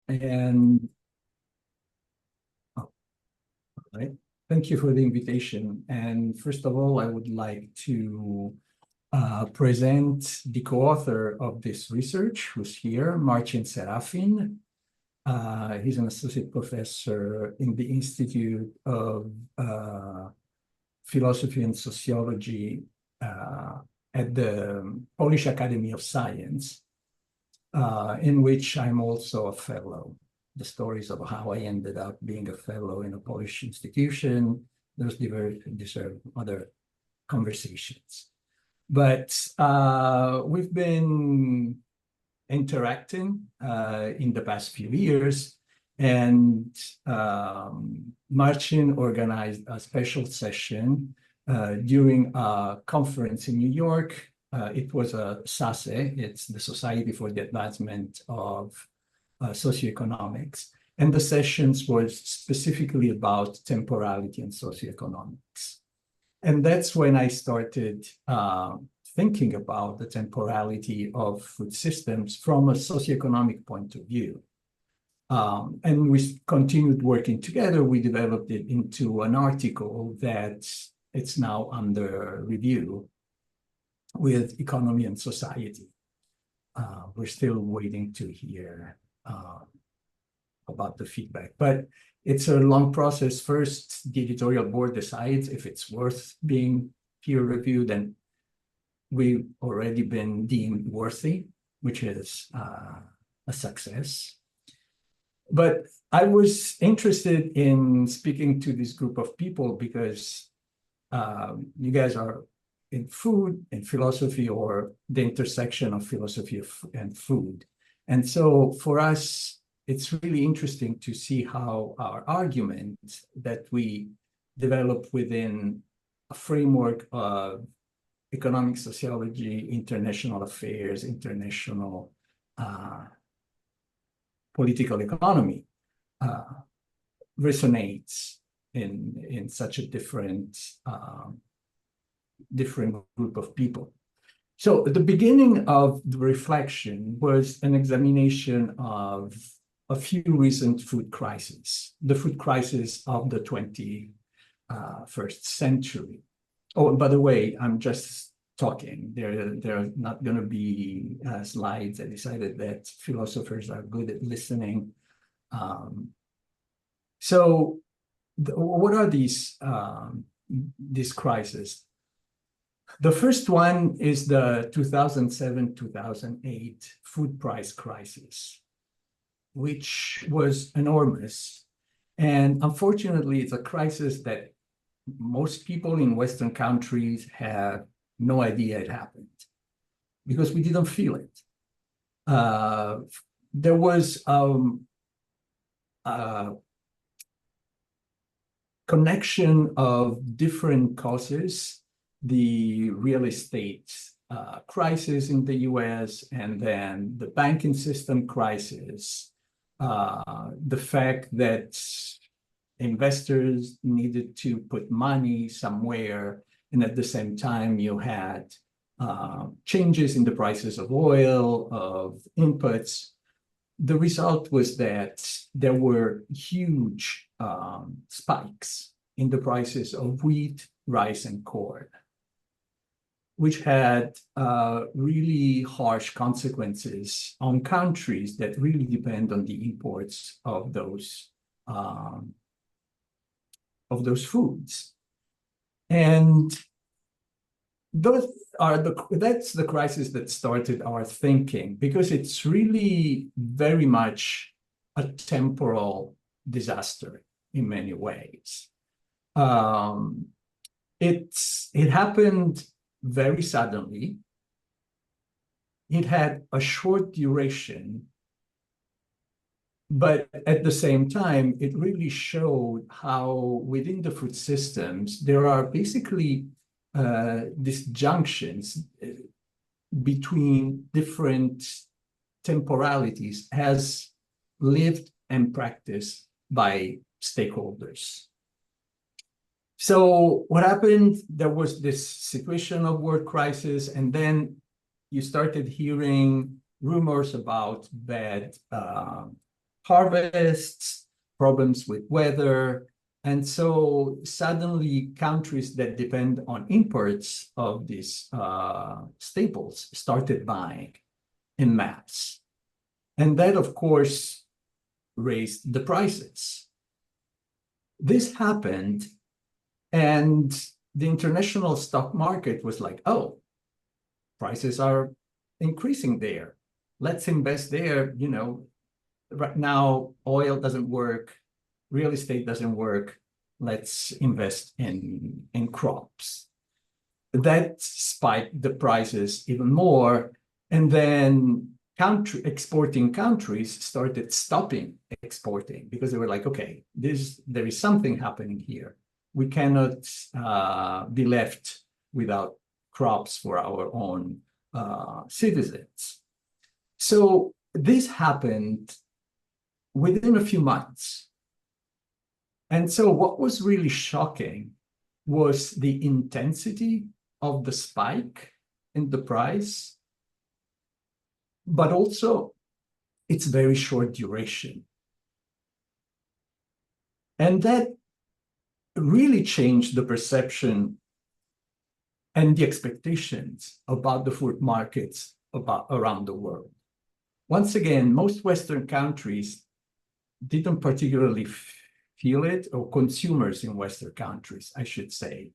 And oh, right. Thank you for the invitation. And first of all, I would like to present the co-author of this research, who's here, Marcin Serafin. He's an associate professor in the Institute of Philosophy and Sociology at the Polish Academy of Science, in which I'm also a fellow. The stories of how I ended up being a fellow in a Polish institution, those deserve other conversations. But we've been interacting in the past few years, and Marcin organized a special session during a conference in New York. It was a SASE, it's the Society for the Advancement of Socioeconomics, and the sessions was specifically about temporality and socioeconomics. And that's when I started thinking about the temporality of food systems from a socioeconomic point of view. And we continued working together. We developed it into an article that it's now under review with Economy and Society. We're still waiting to hear about the feedback, but it's a long process. First, the editorial board decides if it's worth being peer reviewed, and we've already been deemed worthy, which is a success. But I was interested in speaking to this group of people because you guys are in food and philosophy, or the intersection of philosophy and food. And so for us, it's really interesting to see how our argument that we develop within a framework of economic sociology, international affairs, international political economy resonates in such a different group of people. So at the beginning of the reflection was an examination of a few recent food crises, the food crisis of the 21st century. Oh, and by the way, I'm just talking. There are not going to be slides. I decided that philosophers are good at listening. So what are these crises? The first one is the 2007-2008 food price crisis, which was enormous. And unfortunately, it's a crisis that most people in Western countries have no idea it happened because we didn't feel it. There was a connection of different causes, the real estate crisis in the US, and then the banking system crisis, the fact that investors needed to put money somewhere, and at the same time you had changes in the prices of oil, of inputs. The result was that there were huge spikes in the prices of wheat, rice, and corn, which had really harsh consequences on countries that really depend on the imports of those foods. And that's the crisis that started our thinking, because it's really very much a temporal disaster in many ways. It happened very suddenly. It had a short duration, but at the same time, it really showed how within the food systems, there are basically disjunctions between different temporalities as lived and practiced by stakeholders. So what happened, there was this situation of world crisis, and then you started hearing rumors about bad harvests, problems with weather. And so suddenly countries that depend on imports of these staples started buying en masse. And that, of course, raised the prices. This happened, and the international stock market was like, oh, prices are increasing there. Let's invest there. You know, right now, oil doesn't work, real estate doesn't work. Let's invest in crops. That spiked the prices even more. And then exporting countries started stopping exporting because they were like, okay, there is something happening here. We cannot be left without crops for our own citizens. So this happened within a few months. And so what was really shocking was the intensity of the spike in the price, but also its very short duration. And that really changed the perception and the expectations about the food markets around the world. Once again, most Western countries didn't particularly feel it, or consumers in Western countries, I should say,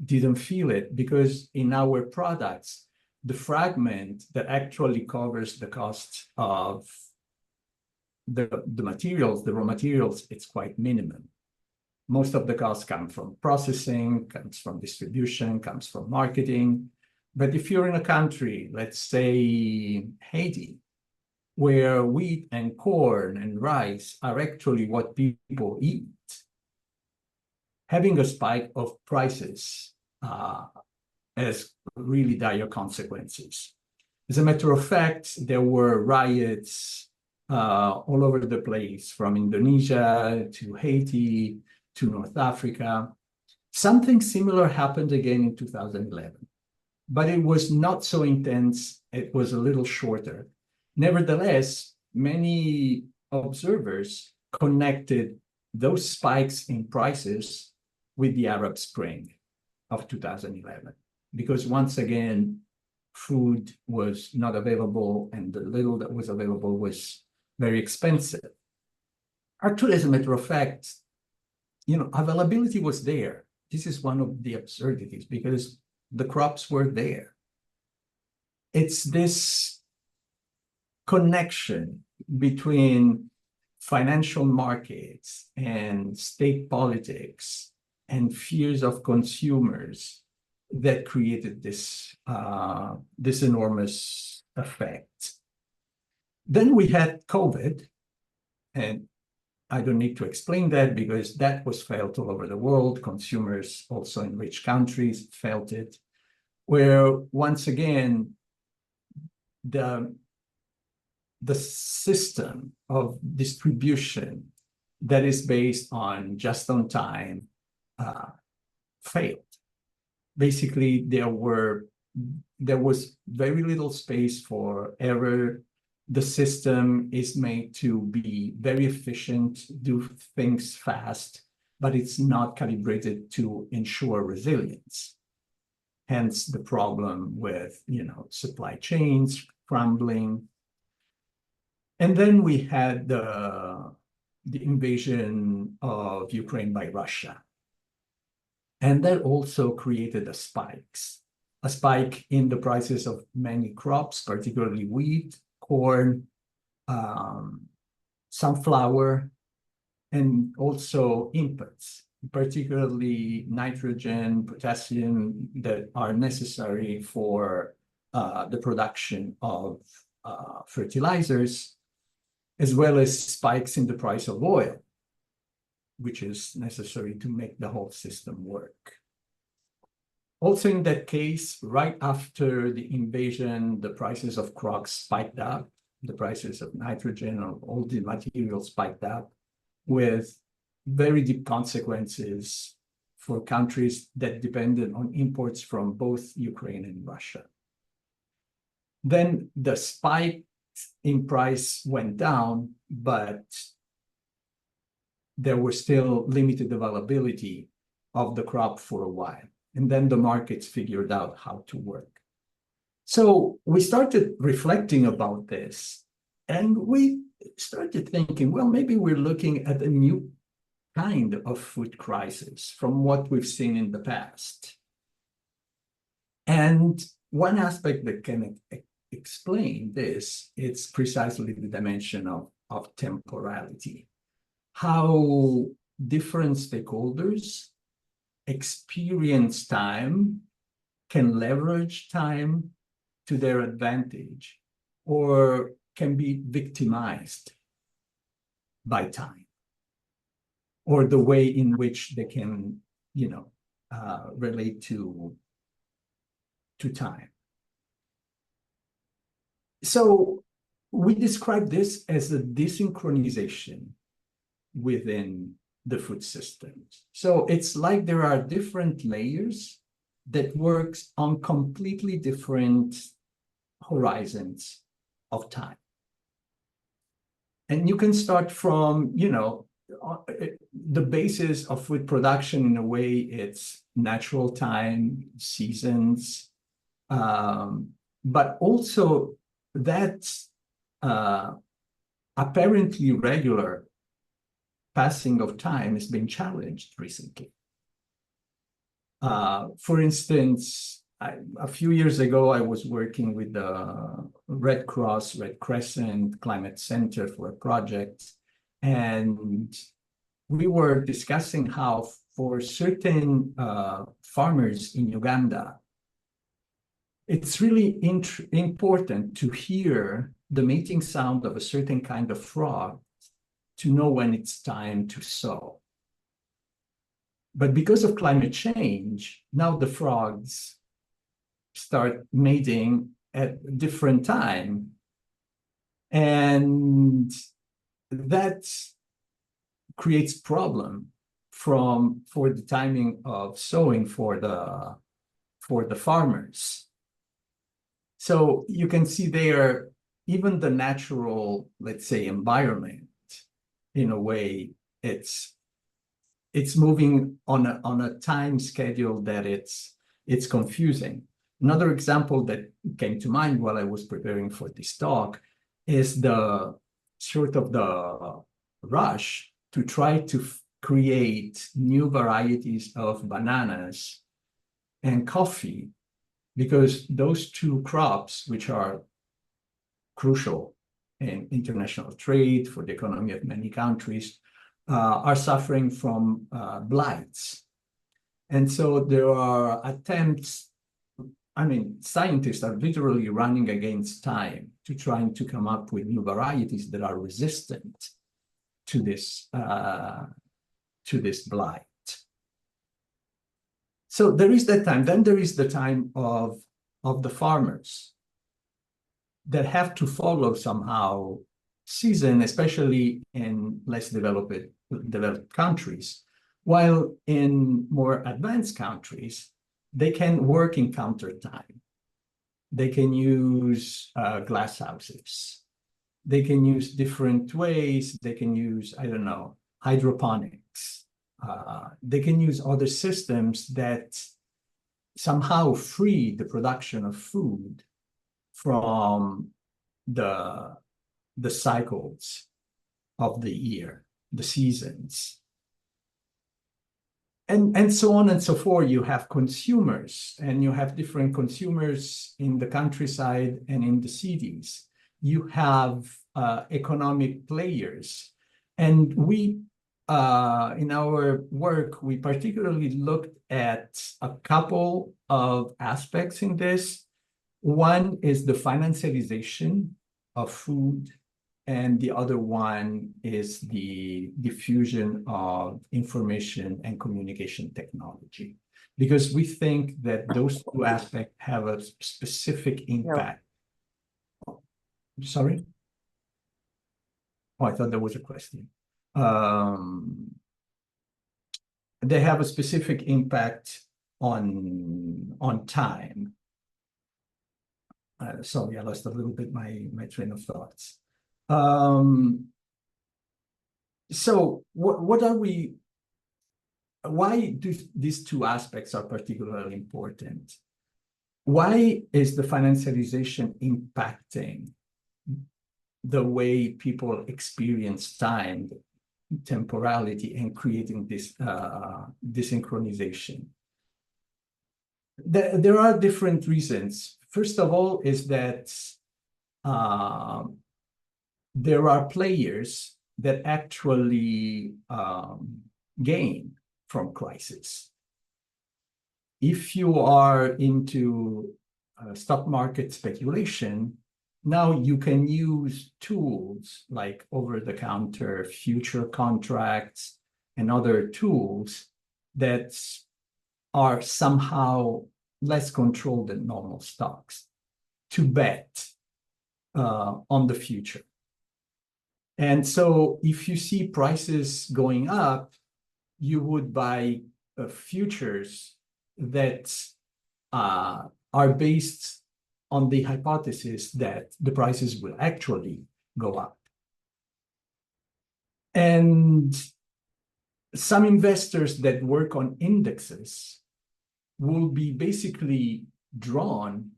didn't feel it, because in our products, the fragment that actually covers the cost of the materials, the raw materials, it's quite minimum. Most of the costs come from processing, comes from distribution, comes from marketing. But if you're in a country, let's say Haiti, where wheat and corn and rice are actually what people eat, having a spike of prices has really dire consequences. As a matter of fact, there were riots all over the place, from Indonesia to Haiti to North Africa. Something similar happened again in 2011, but it was not so intense. It was a little shorter. Nevertheless, many observers connected those spikes in prices with the Arab Spring of 2011, because once again, food was not available, and the little that was available was very expensive. Actually, as a matter of fact, you know, availability was there. This is one of the absurdities, because the crops were there. It's this connection between financial markets and state politics and fears of consumers that created this, this enormous effect. Then we had COVID, and I don't need to explain that because that was felt all over the world. Consumers also in rich countries felt it, where once again, the system of distribution that is based on just on time failed. Basically, there was very little space for error. The system is made to be very efficient, do things fast, but it's not calibrated to ensure resilience. Hence the problem with, you know, supply chains crumbling. And then we had the invasion of Ukraine by Russia. And that also created a spike in the prices of many crops, particularly wheat, corn, sunflower, and also inputs, particularly nitrogen, potassium, that are necessary for the production of fertilizers, as well as spikes in the price of oil, which is necessary to make the whole system work. Also in that case, right after the invasion, the prices of crops spiked up, the prices of nitrogen, of all the materials spiked up, with very deep consequences for countries that depended on imports from both Ukraine and Russia. Then the spikes in price went down, but there was still limited availability of the crop for a while. And then the markets figured out how to work. So we started reflecting about this, and we started thinking, well, maybe we're looking at a new kind of food crisis from what we've seen in the past. And one aspect that can explain this, it's precisely the dimension of temporality. How different stakeholders experience time, can leverage time to their advantage, or can be victimized by time, or the way in which they can, relate to time. So we describe this as a desynchronization within the food systems. So it's like there are different layers that works on completely different horizons of time. And you can start from, the basis of food production in a way, it's natural time, seasons, but also that apparently regular passing of time has been challenged recently. For instance, a few years ago, I was working with the Red Cross, Red Crescent Climate Center for a project, and we were discussing how for certain farmers in Uganda, it's really important to hear the mating sound of a certain kind of frog to know when it's time to sow. But because of climate change, now the frogs start mating at a different time. And that creates problem for the timing of sowing for the farmers. So you can see there, even the natural, let's say, environment, in a way, it's moving on a time schedule that it's confusing. Another example that came to mind while I was preparing for this talk is the sort of the rush to try to create new varieties of bananas and coffee, because those two crops, which are crucial in international trade for the economy of many countries, are suffering from blights. And so there are attempts, scientists are literally running against time to trying to come up with new varieties that are resistant to this blight. So there is that time. Then there is the time of the farmers that have to follow somehow season, especially in less developed countries, while in more advanced countries, they can work in counter time. They can use glass houses. They can use different ways. They can use, hydroponics. They can use other systems that somehow free the production of food from the cycles of the year, the seasons. And so on and so forth. You have consumers, and you have different consumers in the countryside and in the cities. You have economic players. And we, in our work, we particularly looked at a couple of aspects in this. One is the financialization of food, and the other one is the diffusion of information and communication technology, because we think that those two aspects have a specific impact. No. Sorry? Oh, I thought there was a question. They have a specific impact on time. sorry, I lost a little bit my train of thoughts. So what are we? Why do these two aspects are particularly important? Why is the financialization impacting the way people experience time, temporality, and creating this desynchronization? There are different reasons. First of all, is that there are players that actually gain from crisis. If you are into stock market speculation, now you can use tools like over-the-counter future contracts and other tools that are somehow less controlled than normal stocks to bet on the future. And so if you see prices going up, you would buy futures that are based on the hypothesis that the prices will actually go up. And some investors that work on indexes will be basically drawn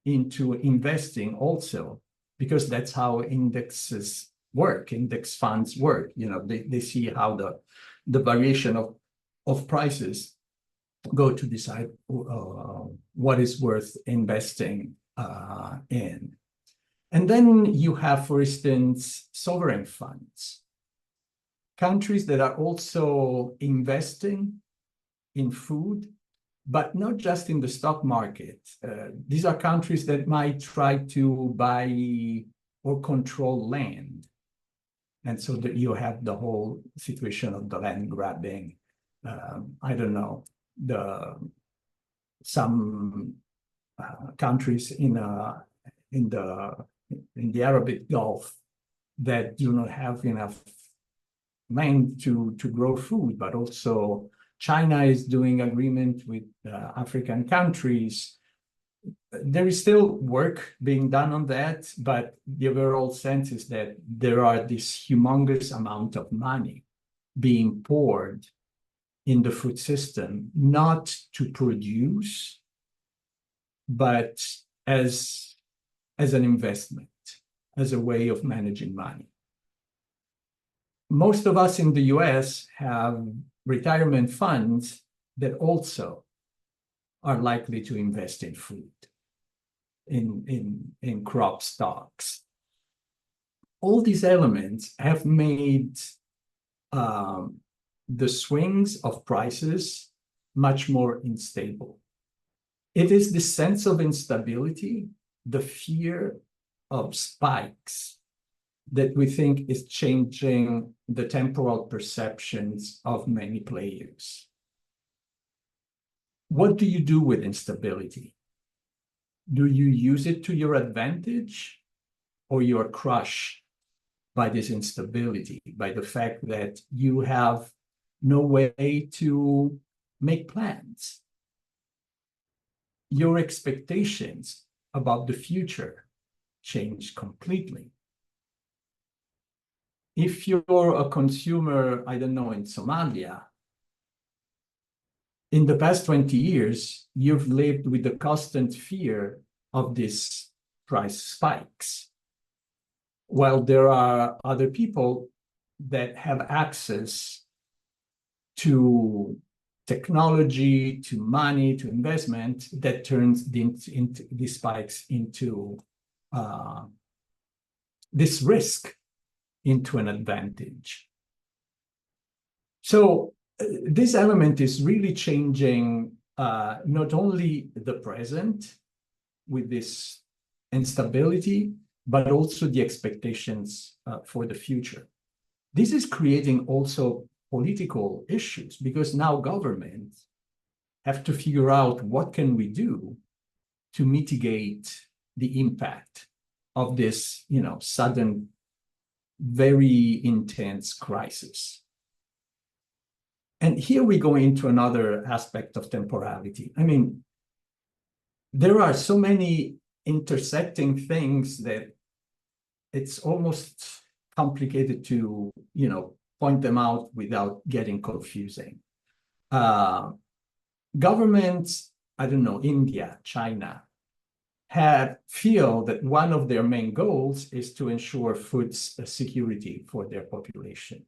into investing also, because that's how indexes work, index funds work. You know, they see how the variation of prices go to decide what is worth investing in. And then you have, for instance, sovereign funds, countries that are also investing in food, but not just in the stock market. These are countries that might try to buy or control land. And so that you have the whole situation of the land grabbing. I don't know, some countries in the Arabic Gulf that do not have enough land to grow food, but also China is doing agreement with African countries. There is still work being done on that, but the overall sense is that there are this humongous amount of money being poured in the food system, not to produce, but as an investment, as a way of managing money. Most of us in the US have retirement funds that also are likely to invest in food, in crop stocks. All these elements have made the swings of prices much more unstable. It is the sense of instability, the fear of spikes, that we think is changing the temporal perceptions of many players. What do you do with instability? Do you use it to your advantage, or you are crushed by this instability, by the fact that you have no way to make plans? Your expectations about the future change completely. If you're a consumer, I don't know, in Somalia, in the past 20 years, you've lived with the constant fear of these price spikes, while there are other people that have access to technology, to money, to investment that turns these spikes into this risk into an advantage. So this element is really changing not only the present with this instability, but also the expectations for the future. This is creating also political issues, because now governments have to figure out what can we do to mitigate the impact of this, sudden, very intense crisis. And here we go into another aspect of temporality. I mean, there are so many intersecting things that it's almost complicated to, point them out without getting confusing. Governments, I don't know, India, China, feel that one of their main goals is to ensure food security for their population.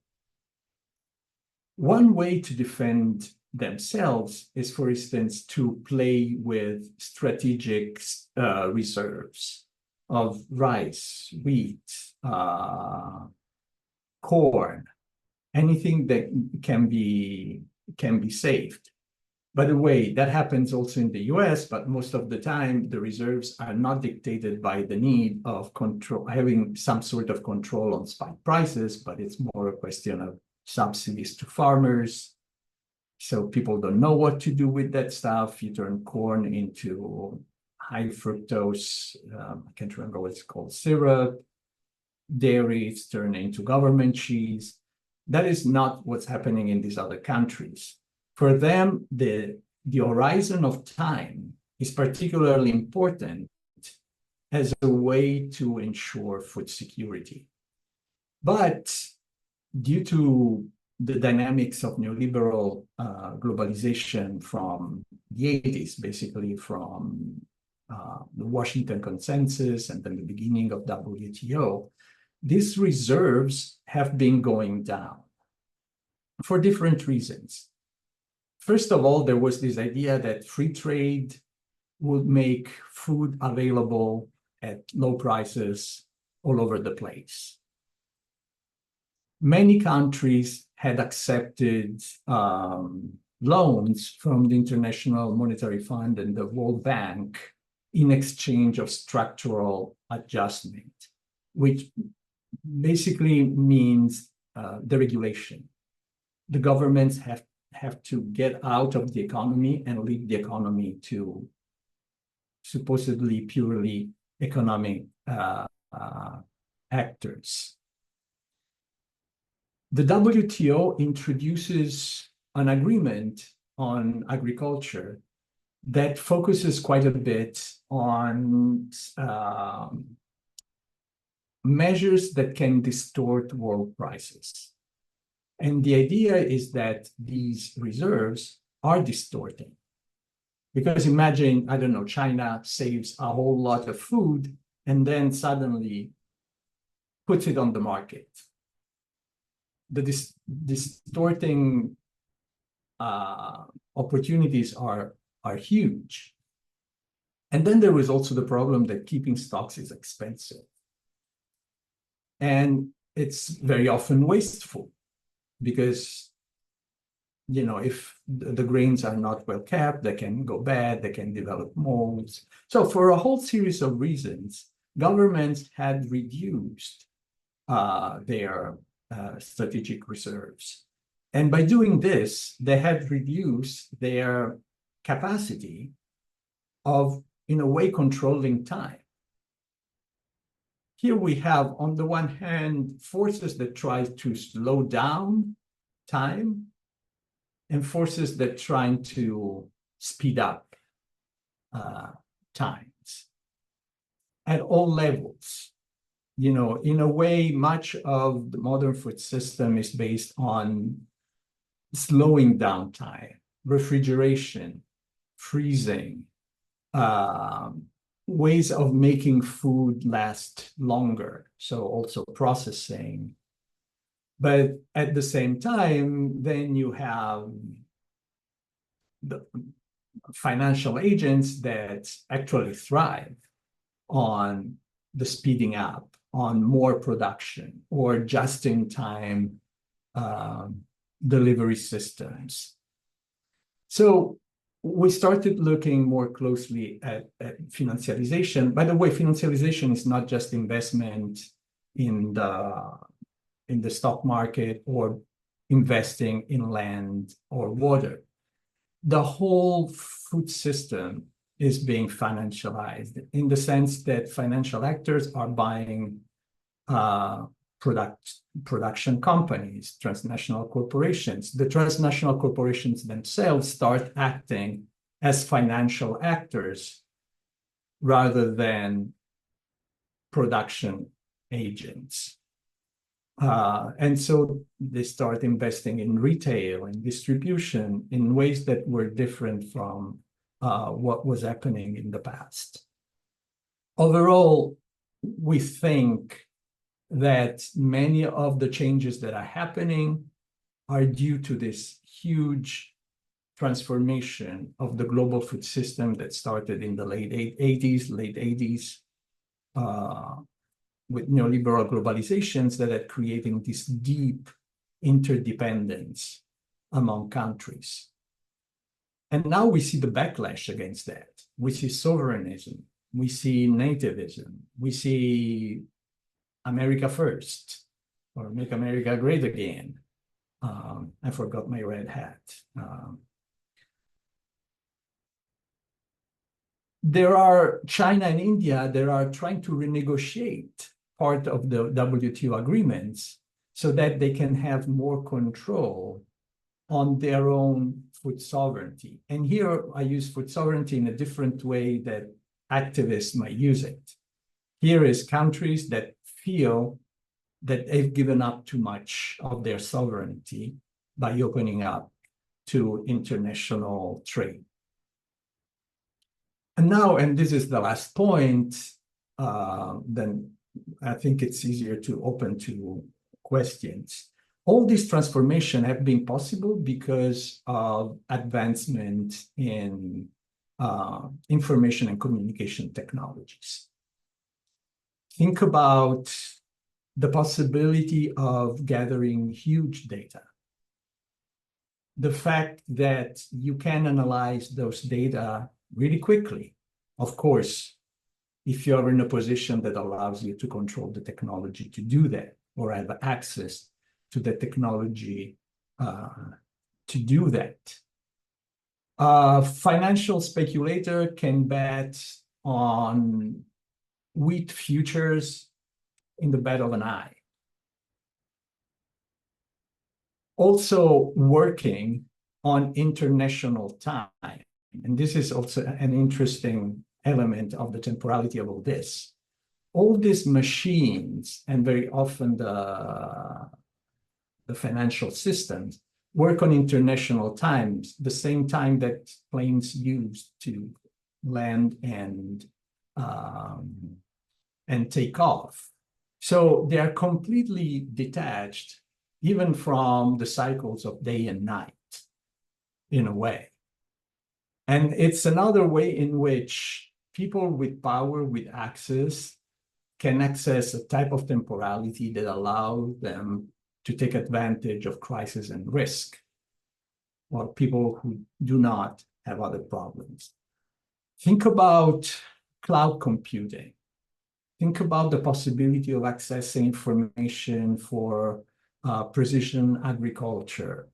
One way to defend themselves is, for instance, to play with strategic reserves of rice, wheat, corn, anything that can be saved. By the way, that happens also in the US, but most of the time, the reserves are not dictated by the need of having some sort of control on spike prices, but it's more a question of subsidies to farmers. So people don't know what to do with that stuff. You turn corn into high fructose, I can't remember what it's called, syrup. Dairy is turned into government cheese. That is not what's happening in these other countries. For them, the horizon of time is particularly important as a way to ensure food security. But due to the dynamics of neoliberal globalization from the 80s, basically from the Washington Consensus and then the beginning of WTO, these reserves have been going down for different reasons. First of all, there was this idea that free trade would make food available at low prices all over the place. Many countries had accepted loans from the International Monetary Fund and the World Bank in exchange of structural adjustment, which basically means deregulation. The governments have to get out of the economy and leave the economy to supposedly purely economic actors. The WTO introduces an agreement on agriculture that focuses quite a bit on measures that can distort world prices. And the idea is that these reserves are distorting. Because imagine, I don't know, China saves a whole lot of food and then suddenly puts it on the market. The distorting opportunities are huge. And then there is also the problem that keeping stocks is expensive. And it's very often wasteful because, if the grains are not well kept, they can go bad, they can develop molds. So for a whole series of reasons, governments had reduced their strategic reserves. And by doing this, they had reduced their capacity of, in a way, controlling time. Here we have, on the one hand, forces that try to slow down time and forces that try to speed up times at all levels. In a way, much of the modern food system is based on slowing down time, refrigeration, freezing, ways of making food last longer, so also processing. But at the same time, then you have the financial agents that actually thrive on the speeding up, on more production, or just-in-time delivery systems. So we started looking more closely at financialization. By the way, financialization is not just investment in the stock market or investing in land or water. The whole food system is being financialized in the sense that financial actors are buying production companies, transnational corporations. The transnational corporations themselves start acting as financial actors rather than production agents. And so they start investing in retail and distribution in ways that were different from what was happening in the past. Overall, we think that many of the changes that are happening are due to this huge transformation of the global food system that started in the late 80s, with neoliberal globalizations that are creating this deep interdependence among countries. And now we see the backlash against that. We see sovereignism, we see nativism, we see America first, or make America great again. I forgot my red hat. There are China and India that are trying to renegotiate part of the WTO agreements so that they can have more control on their own food sovereignty. And here I use food sovereignty in a different way that activists might use it. Here is countries that feel that they've given up too much of their sovereignty by opening up to international trade. And now, and this is the last point, then I think it's easier to open to questions. All these transformations have been possible because of advancement in information and communication technologies. Think about the possibility of gathering huge data. The fact that you can analyze those data really quickly. Of course, if you're in a position that allows you to control the technology to do that, or have access to the technology to do that. A financial speculator can bet on wheat futures in the bat of an eye. Also working on international time. And this is also an interesting element of the temporality of all this. All these machines, and very often the financial systems, work on international times, the same time that planes used to land and take off. So they are completely detached, even from the cycles of day and night, in a way. And it's another way in which people with power, with access, can access a type of temporality that allows them to take advantage of crisis and risk, while people who do not have other problems. Think about cloud computing. Think about the possibility of accessing information for precision agriculture.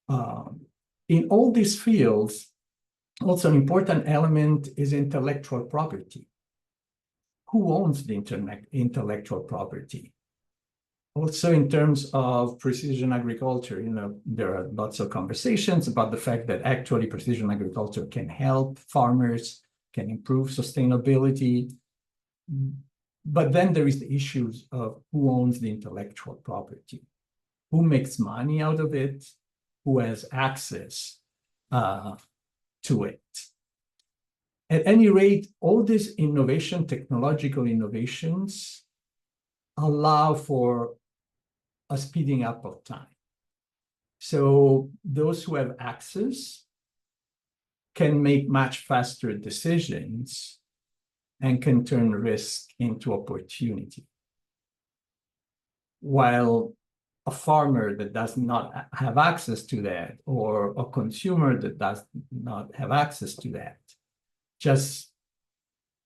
In all these fields, also an important element is intellectual property. Who owns the intellectual property? Also, in terms of precision agriculture, there are lots of conversations about the fact that actually precision agriculture can help farmers, can improve sustainability. But then there is the issues of who owns the intellectual property, who makes money out of it, who has access to it. At any rate, all these technological innovations, allow for a speeding up of time. So those who have access can make much faster decisions and can turn risk into opportunity. While a farmer that does not have access to that, or a consumer that does not have access to that, just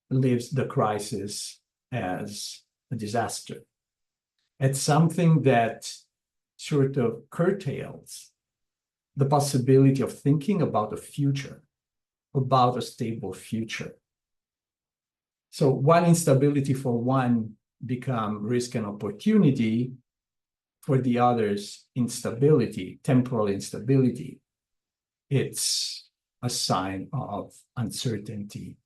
lives the crisis as a disaster. It's something that sort of curtails the possibility of thinking about a future, about a stable future. So while instability for one become risk and opportunity, for the others, instability, temporal instability, it's a sign of uncertainty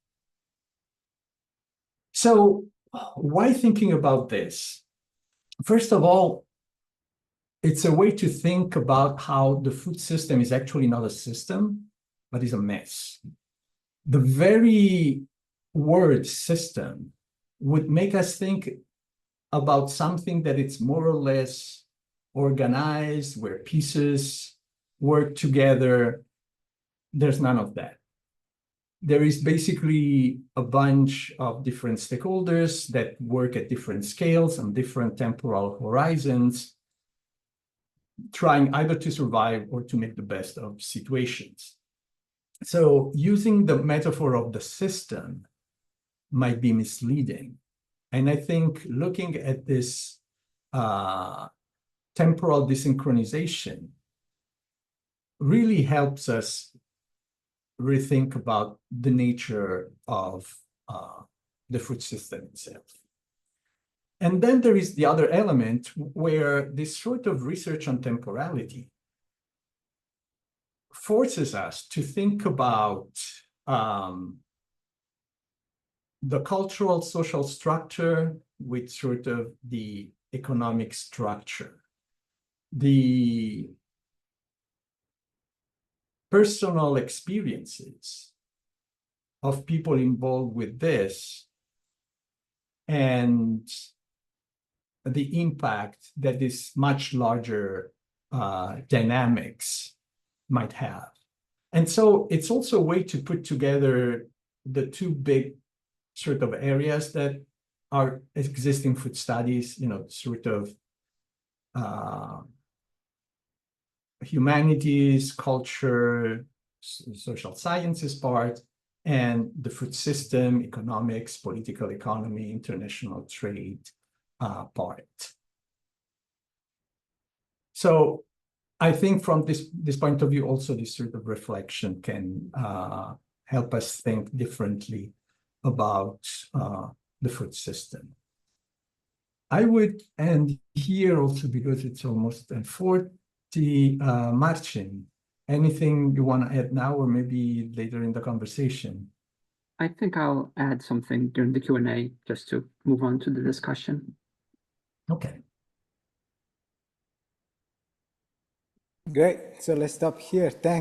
So why thinking about this? First of all, it's a way to think about how the food system is actually not a system, but is a mess. The very word system would make us think about something that it's more or less organized, where pieces work together. There's none of that. There is basically a bunch of different stakeholders that work at different scales and different temporal horizons, trying either to survive or to make the best of situations. So using the metaphor of the system might be misleading. And I think looking at this temporal desynchronization really helps us rethink about the nature of the food system itself. And then there is the other element where this sort of research on temporality forces us to think about the cultural social structure with sort of the economic structure, the personal experiences of people involved with this, and the impact that this much larger dynamics might have. And so it's also a way to put together the two big sort of areas that are existing food studies, sort of humanities, culture, social sciences part, and the food system, economics, political economy, international trade part. So I think from this point of view, also this sort of reflection can help us think differently about the food system. I would end here also because it's almost 40. Marcin, anything you want to add now or maybe later in the conversation? I think I'll add something during the Q&A just to move on to the discussion. Okay. Great. So let's stop here. Thanks.